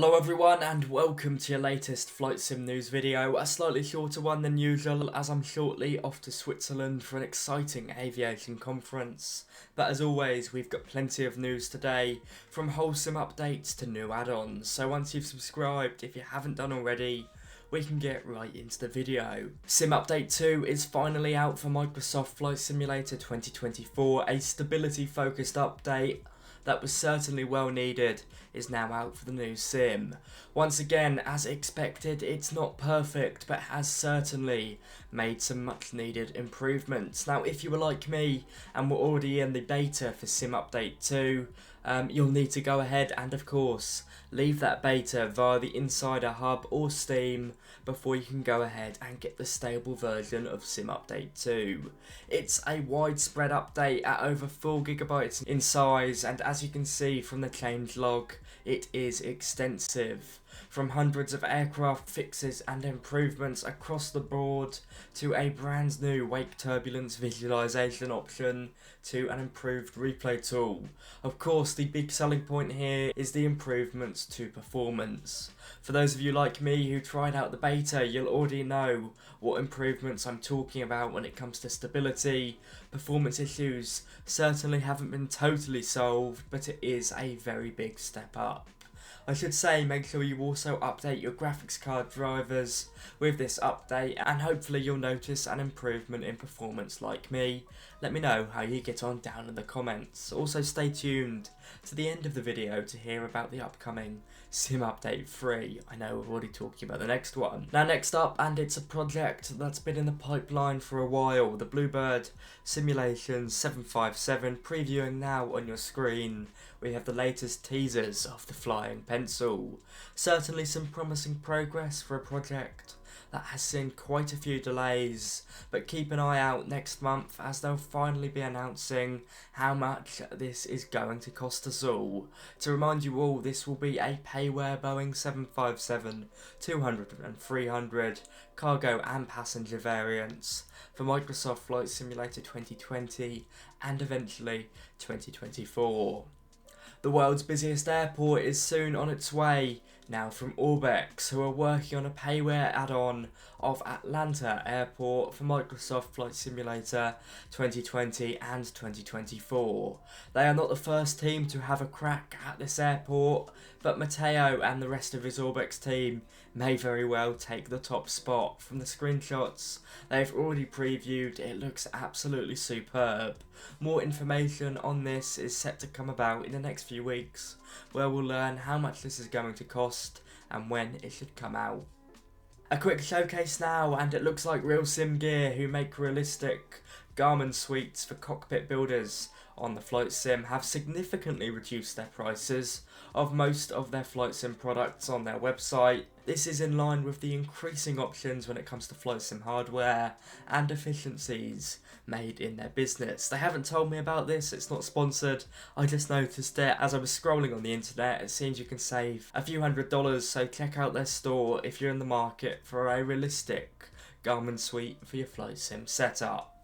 Hello everyone and welcome to your latest flight sim news video, a slightly shorter one than usual as I'm shortly off to Switzerland for an exciting aviation conference. But as always, we've got plenty of news today, from wholesome updates to new add-ons, so once you've subscribed, if you haven't done already, we can get right into the video. Sim Update 2 is finally out for Microsoft Flight Simulator 2024, a stability focused update that was certainly well needed, is now out for the new sim. Once again, as expected, it's not perfect, but has certainly made some much needed improvements. Now, if you were like me and were already in the beta for Sim Update 2, you'll need to go ahead and, of course, leave that beta via the Insider Hub or Steam before you can go ahead and get the stable version of Sim Update 2. It's a widespread update at over 4 GB in size, and as you can see from the changelog, it is extensive. From hundreds of aircraft fixes and improvements across the board, to a brand new wake turbulence visualization option, to an improved replay tool. Of course, the big selling point here is the improvements to performance. For those of you like me who tried out the beta, you'll already know what improvements I'm talking about when it comes to stability. Performance issues certainly haven't been totally solved, but it is a very big step up. I should say, make sure you also update your graphics card drivers with this update, and hopefully you'll notice an improvement in performance like me. Let me know how you get on down in the comments. Also stay tuned to the end of the video to hear about the upcoming Sim Update 3. I know we're already talking about the next one. Now next up, and it's a project that's been in the pipeline for a while, the Bluebird Simulation 757, previewing now on your screen. We have the latest teasers of the flying pencil. Certainly some promising progress for a project that has seen quite a few delays, but keep an eye out next month as they'll finally be announcing how much this is going to cost us all. To remind you all, this will be a payware Boeing 757, 200 and 300 cargo and passenger variants for Microsoft Flight Simulator 2020 and eventually 2024. The world's busiest airport is soon on its way now from Orbex, who are working on a payware add-on of Atlanta Airport for Microsoft Flight Simulator 2020 and 2024. They are not the first team to have a crack at this airport, but Matteo and the rest of his Orbex team may very well take the top spot. From the screenshots they've already previewed, it looks absolutely superb. More information on this is set to come about in the next few weeks, where we'll learn how much this is going to cost and when it should come out. A quick showcase now, and it looks like Real Sim Gear, who make realistic Garmin suites for cockpit builders on the flight sim, have significantly reduced their prices of most of their flight sim products on their website. This is in line with the increasing options when it comes to flight sim hardware and efficiencies made in their business. They haven't told me about this, it's not sponsored, I just noticed it as I was scrolling on the internet. It seems you can save a few $100s, so check out their store if you're in the market for a realistic Garmin suite for your flight sim setup.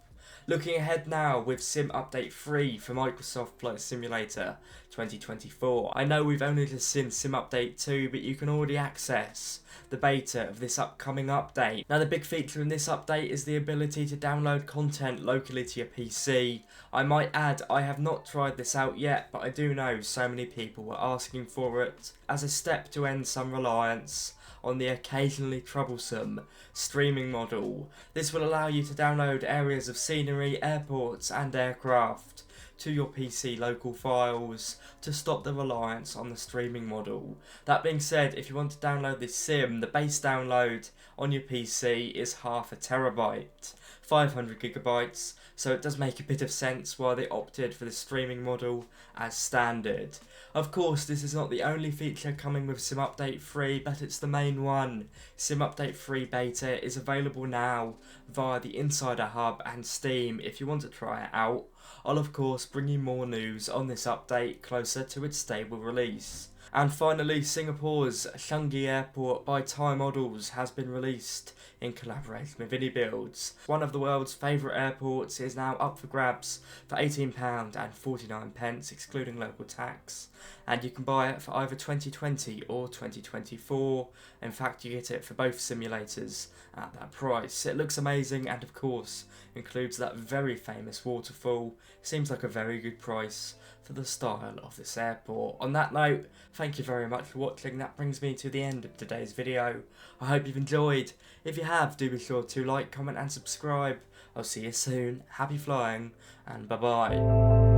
Looking ahead now with Sim Update 3 for Microsoft Flight Simulator 2024. I know we've only just seen Sim Update 2, but you can already access the beta of this upcoming update. Now the big feature in this update is the ability to download content locally to your PC. I might add, I have not tried this out yet, but I do know so many people were asking for it as a step to end some reliance on the occasionally troublesome streaming model. This will allow you to download areas of scenery, airports and aircraft to your PC local files to stop the reliance on the streaming model. That being said, if you want to download this sim, the base download on your PC is half a terabyte, 500 gigabytes, so it does make a bit of sense why they opted for the streaming model as standard. Of course, this is not the only feature coming with Sim Update 3, but it's the main one. Sim Update 3 beta is available now via the Insider Hub and Steam if you want to try it out. I'll of course bring you more news on this update closer to its stable release. And finally, Singapore's Changi Airport by Thai Models has been released in collaboration with Builds. One of the world's favourite airports is now up for grabs for £18.49, excluding local tax. And you can buy it for either 2020 or 2024. In fact, you get it for both simulators at that price. It looks amazing and of course includes that very famous waterfall. Seems like a very good price for the style of this airport. On that note, thank you very much for watching. That brings me to the end of today's video. I hope you've enjoyed. If you have, do be sure to like, comment and subscribe. I'll see you soon. Happy flying and bye bye.